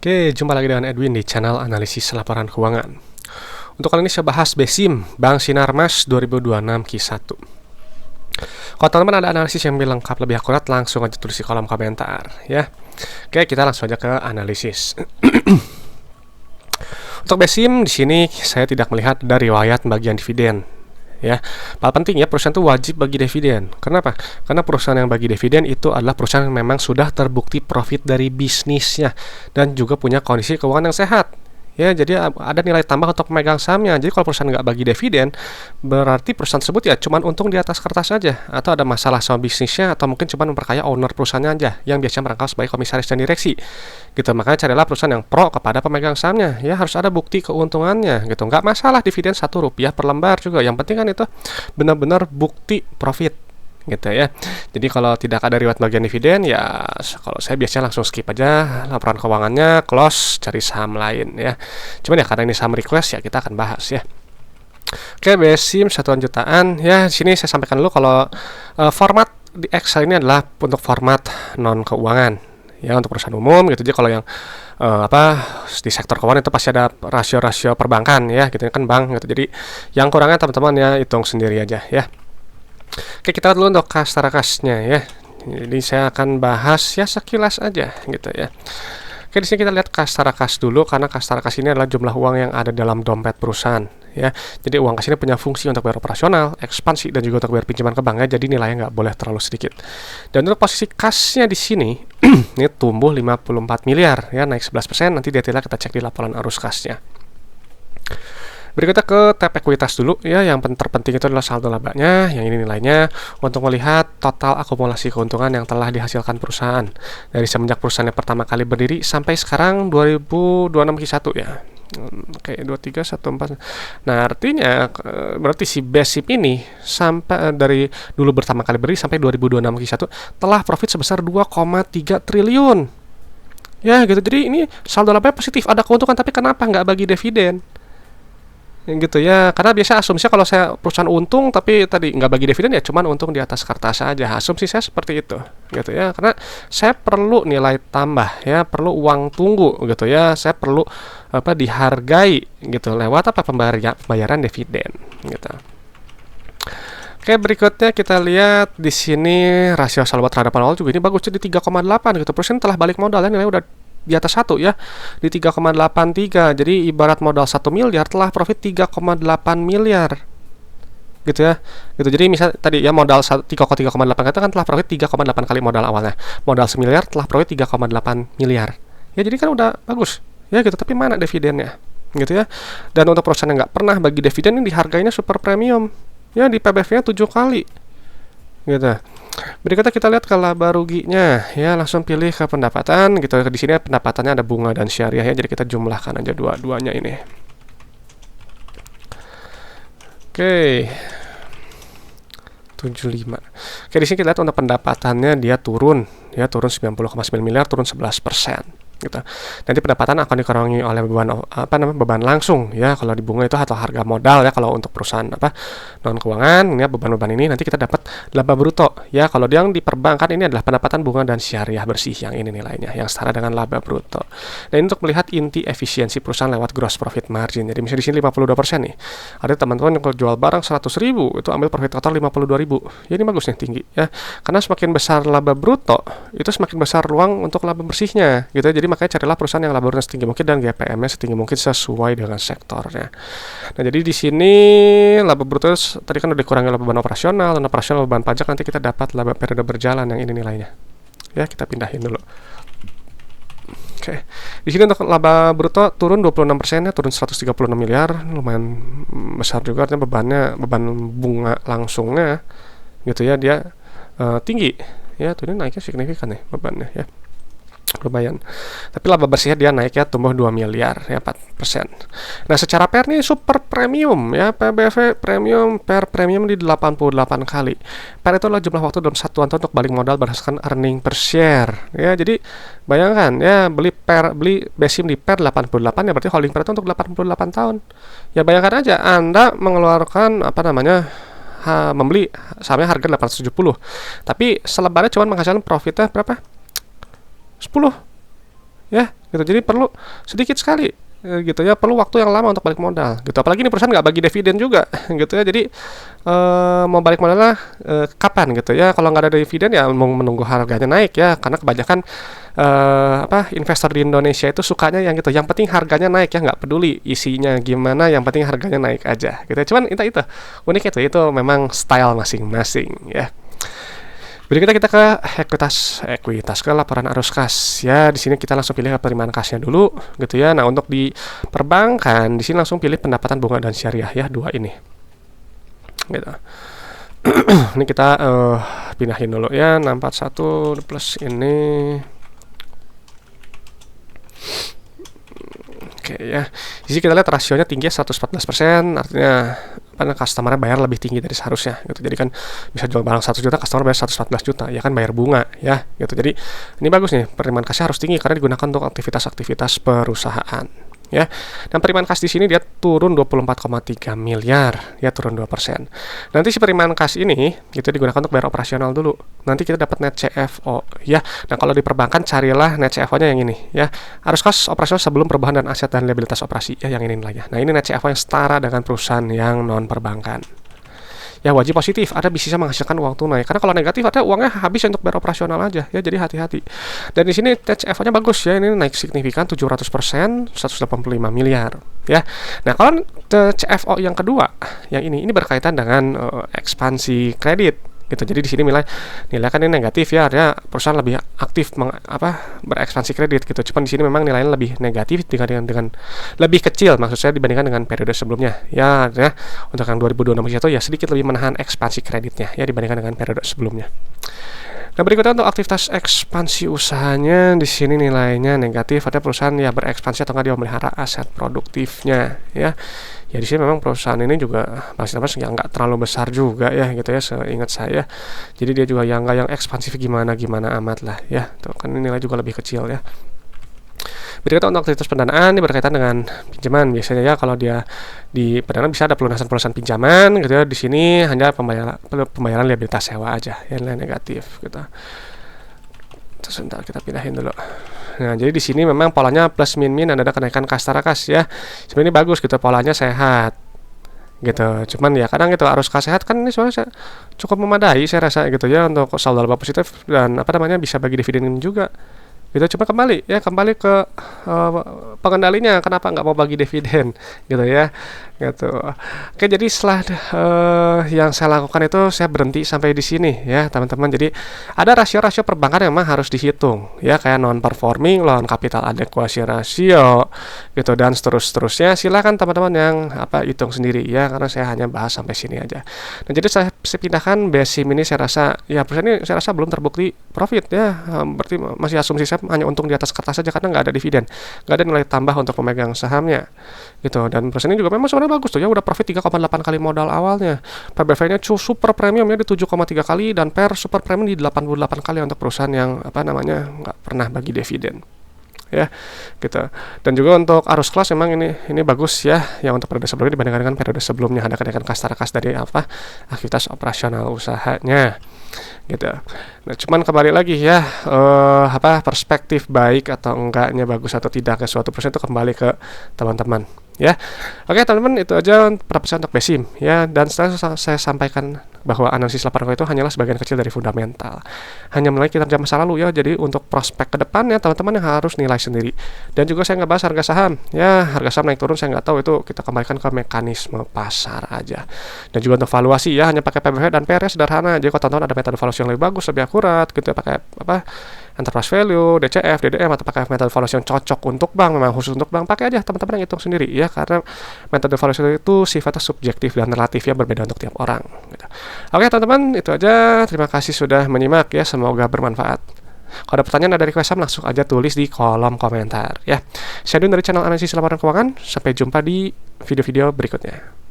Oke, jumpa lagi dengan Edwin di channel analisis laporan keuangan. Untuk kali ini saya bahas BESIM, Bank Sinarmas 2026 Q1. Kalau teman-teman ada analisis yang lebih lengkap, lebih akurat, langsung aja tulis di kolom komentar ya. Oke, kita langsung aja ke analisis. Untuk BESIM di sini saya tidak melihat dari riwayat bagian dividen. Ya, paling penting ya, perusahaan itu wajib bagi dividen. Kenapa? Karena perusahaan yang bagi dividen itu adalah perusahaan yang memang sudah terbukti profit dari bisnisnya dan juga punya kondisi keuangan yang sehat. Ya, jadi ada nilai tambah untuk pemegang sahamnya. Jadi kalau perusahaan nggak bagi dividen, berarti perusahaan tersebut ya cuman untung di atas kertas saja, atau ada masalah sama bisnisnya, atau mungkin cuma memperkaya owner perusahaannya aja, yang biasanya merangkap sebagai komisaris dan direksi. Gitu, makanya carilah perusahaan yang pro kepada pemegang sahamnya. Ya, harus ada bukti keuntungannya. Gitu, nggak masalah dividen Rp1 per lembar juga. Yang penting kan itu benar-benar bukti profit. Gitu ya. Jadi kalau tidak ada riwayat bagian dividen, ya kalau saya biasanya langsung skip aja laporan keuangannya, close, cari saham lain ya. Cuman ya karena ini saham request ya kita akan bahas ya. Oke, BESIM satuan jutaan ya. Di sini saya sampaikan dulu kalau format di Excel ini adalah untuk format non keuangan ya, untuk perusahaan umum gitu. Jadi kalau yang di sektor keuangan itu pasti ada rasio-rasio perbankan ya, gitu kan bank gitu. Jadi yang kurangnya teman-teman ya hitung sendiri aja ya. Oke, kita lihat dulu untuk kas tarakasnya ya. Jadi saya akan bahas ya sekilas aja gitu ya. Oke, di sini kita lihat kas tarakas dulu, karena kas tarakas ini adalah jumlah uang yang ada dalam dompet perusahaan ya. Jadi uang kas ini punya fungsi untuk bayar operasional, ekspansi, dan juga untuk bayar pinjaman ke bank ya. Jadi nilainya nggak boleh terlalu sedikit. Dan untuk posisi kasnya di sini ini tumbuh 54 miliar ya, naik 11%. Nanti detailnya kita cek di laporan arus kasnya. Berikutnya ke tab ekuitas dulu ya. Yang terpenting itu adalah saldo labanya, yang ini nilainya, untuk melihat total akumulasi keuntungan yang telah dihasilkan perusahaan dari semenjak perusahaannya pertama kali berdiri sampai sekarang 2026 Q1 ya. Oke, 2314. Nah, artinya berarti si BESIM ini sampai dari dulu pertama kali berdiri sampai 2026 Q1 telah profit sebesar 2,3 triliun. Ya, gitu. Jadi ini saldo labanya positif, ada keuntungan, tapi kenapa nggak bagi dividen? Gitu ya, karena biasa asumsinya kalau saya perusahaan untung tapi tadi nggak bagi dividen ya cuman untung di atas kertas aja. Asumsi saya seperti itu gitu ya, karena saya perlu nilai tambah ya, perlu uang tunggu gitu ya, saya perlu dihargai gitu lewat pembayaran dividen gitu. Oke, berikutnya kita lihat di sini rasio saldo terhadap awal juga ini bagus, jadi 3,8 gitu. Perusahaan telah balik modal ya, nilai udah di atas 1 ya, di 3,83. Jadi ibarat modal 1 miliar telah profit 3,8 miliar gitu ya. Gitu. Jadi misal tadi ya modal 3,8 kata kan telah profit 3,8 kali modal awalnya. Modal 1 miliar telah profit 3,8 miliar. Ya, jadi kan udah bagus. Ya gitu, tapi mana dividennya? Gitu ya. Dan untuk perusahaan yang nggak pernah bagi dividen ini dihargainya super premium. Ya, di PBV-nya 7 kali. Gitu. Berikutnya kita lihat ke laba ruginya ya, langsung pilih ke pendapatan gitu. Di sini pendapatannya ada bunga dan syariah ya, jadi kita jumlahkan aja dua-duanya ini. Oke. 75. Oke, di sini kita lihat untuk pendapatannya dia turun ya, turun 90,9 miliar, turun 11%. Gitu. Nanti pendapatan akan dikurangi oleh beban langsung ya. Kalau di bunga itu atau harga modal ya, kalau untuk perusahaan non keuangan ini ya, beban-beban ini nanti kita dapat laba bruto ya. Kalau yang di perbankan ini adalah pendapatan bunga dan syariah bersih, yang ini nilainya yang setara dengan laba bruto. Nah, ini untuk melihat inti efisiensi perusahaan lewat gross profit margin. Jadi misalnya di sini 52% nih. Ada teman-teman yang kalau jual barang 100.000 itu ambil profit total 52.000. Ya, ini bagus nih, tinggi ya. Karena semakin besar laba bruto itu semakin besar ruang untuk laba bersihnya gitu ya. Jadi makanya carilah perusahaan yang laba setinggi mungkin dan GPM-nya setinggi mungkin sesuai dengan sektornya. Nah, jadi di sini laba bruto tadi kan udah dikurangi oleh beban operasional, dan operasional beban pajak, nanti kita dapat laba periode berjalan yang ini nilainya. Ya, kita pindahin dulu. Oke. Di sini untuk laba bruto turun 26% ya, turun 136 miliar, lumayan besar juga, artinya beban bunga langsungnya gitu ya, dia tinggi. Ya, tuh ini naiknya signifikan nih bebannya ya. Lumayan. Tapi laba bersihnya dia naik ya, tumbuh 2 miliar ya, 4%. Nah, secara PER nih super premium ya, PBV premium, PER premium di 88 kali. PER itu adalah jumlah waktu dalam satuan tahun untuk balik modal berdasarkan earning per share ya. Jadi bayangkan ya, beli BESIM di PER 88 ya, berarti holding PER itu untuk 88 tahun. Ya, bayangkan aja Anda mengeluarkan membeli sahamnya harga 870. Tapi selebarnya cuma menghasilkan profitnya berapa? 10 ya gitu. Jadi perlu sedikit sekali gitu ya, perlu waktu yang lama untuk balik modal gitu. Apalagi ini perusahaan nggak bagi dividen juga gitu ya. Jadi mau balik modalnya kapan gitu ya. Kalau nggak ada dividen ya mau menunggu harganya naik ya, karena kebanyakan investor di Indonesia itu sukanya yang gitu, yang penting harganya naik ya, nggak peduli isinya gimana, yang penting harganya naik aja gitu. Cuman itu unik itu memang style masing-masing ya. Berikutnya kita ke ekuitas ke laporan arus kas ya. Di sini kita langsung pilih penerimaan kasnya dulu gitu ya. Nah, untuk di perbankan di sini langsung pilih pendapatan bunga dan syariah ya, dua ini gitu. Ini kita pindahin dulu ya, 641 plus ini. Oke ya, di sini kita lihat rasionya tinggi 114%, artinya customer bayar lebih tinggi dari seharusnya gitu. Jadi kan bisa jual barang 1 juta, customer bayar 114 juta, ya kan bayar bunga ya gitu. Jadi ini bagus nih, penerimaan kasnya harus tinggi karena digunakan untuk aktivitas-aktivitas perusahaan ya. Dan penerimaan kas di sini dia turun 24,3 miliar ya, turun 2%. Nanti si penerimaan kas ini gitu digunakan untuk bayar operasional dulu. Nanti kita dapat net CFO ya. Nah, kalau di perbankan carilah net CFO-nya yang ini ya. Arus kas operasional sebelum perubahan dan aset dan liabilitas operasi ya, yang ini lagi. Nah, ini net CFO yang setara dengan perusahaan yang non perbankan. Ya, wajib positif, ada bisa menghasilkan uang tunai. Karena kalau negatif ada uangnya habis untuk bayar operasional aja ya, jadi hati-hati. Dan di sini CFO-nya bagus ya, ini naik signifikan 700%, 185 miliar ya. Nah, kalau CFO yang kedua, yang ini berkaitan dengan ekspansi kredit gitu. Jadi di sini nilai kan ini negatif ya, artinya perusahaan lebih aktif berekspansi kredit gitu. Cuman di sini memang nilainya lebih negatif dengan lebih kecil, maksud saya dibandingkan dengan periode sebelumnya. Ya, artinya untuk yang 2026 itu ya sedikit lebih menahan ekspansi kreditnya ya dibandingkan dengan periode sebelumnya. Nah, berikutnya untuk aktivitas ekspansi usahanya di sini nilainya negatif, ada perusahaan ya berekspansi atau nggak dia memelihara aset produktifnya ya. Ya di sini memang perusahaan ini juga masih nggak terlalu besar juga ya gitu ya, seingat saya. Jadi dia juga yang nggak yang ekspansif gimana amat lah ya. Tuh kan nilai juga lebih kecil ya. Berikutnya untuk aktivitas pendanaan ini berkaitan dengan pinjaman. Biasanya ya kalau dia di pendanaan bisa ada pelunasan pinjaman gitu ya. Di sini hanya pembayaran liabilitas sewa aja, yang nilai negatif gitu. Terus sebentar kita pindahin dulu. Nah, jadi di sini memang polanya plus min dan ada kenaikan kas tara kas ya. Sebenarnya ini bagus gitu, polanya sehat gitu. Cuman ya kadang gitu arus kas sehat kan ini soalnya cukup memadai saya rasa gitu ya untuk saldo laba positif dan bisa bagi dividen juga. Gitu, cuma kembali ke pengendalinya kenapa nggak mau bagi dividen gitu ya gitu. Oke, jadi setelah yang saya lakukan itu saya berhenti sampai di sini ya teman-teman. Jadi ada rasio-rasio perbankan yang memang harus dihitung ya, kayak non performing loan, capital adequacy ratio gitu dan seterusnya. Silakan teman-teman yang hitung sendiri ya, karena saya hanya bahas sampai sini aja. Nah, jadi saya pindahkan BSIM ini, saya rasa ya perusahaan ini saya rasa belum terbukti profit ya, berarti masih asumsi saya hanya untung di atas kertas saja karena nggak ada dividen, nggak ada nilai tambah untuk pemegang sahamnya gitu. Dan perusahaan ini juga memang sebenarnya bagus tuh ya, udah profit 3,8 kali modal awalnya, PBV-nya super premium ya di 7,3 kali dan per super premium di 88 kali untuk perusahaan yang nggak pernah bagi dividen ya gitu. Dan juga untuk arus kelas memang ini bagus ya, yang untuk periode sebelumnya dibandingkan dengan periode sebelumnya ada kenaikan kas tara kas dari aktivitas operasional usahanya gitu. Nah, cuman kembali lagi ya perspektif baik atau enggaknya, bagus atau tidak ke suatu perusahaan itu kembali ke teman-teman ya. Oke teman-teman, itu aja pendapat saya untuk BSIM ya. Dan setelah saya sampaikan bahwa analisis laporan itu hanyalah sebagian kecil dari fundamental, hanya menilai kinerja masa lalu ya. Jadi untuk prospek ke depannya teman-teman yang harus nilai sendiri. Dan juga saya nggak bahas harga saham ya, harga saham naik turun saya nggak tahu, itu kita kembalikan ke mekanisme pasar aja. Dan juga untuk valuasi ya, hanya pakai PBV dan PR sederhana. Jadi kalau teman-teman ada metode valuasi yang lebih bagus, lebih akurat gitu ya, pakai enterprise value, DCF, DDM, atau pakai metode valuasi yang cocok untuk bank, memang khusus untuk bank, pakai aja teman-teman yang hitung sendiri ya, karena metode valuasi itu sifatnya subjektif dan relatif ya, berbeda untuk tiap orang gitu. Oke teman-teman, itu aja, terima kasih sudah menyimak ya, semoga bermanfaat. Kalau ada pertanyaan, ada request langsung aja tulis di kolom komentar ya. Saya Dun dari channel analisis laporan keuangan, sampai jumpa di video-video berikutnya.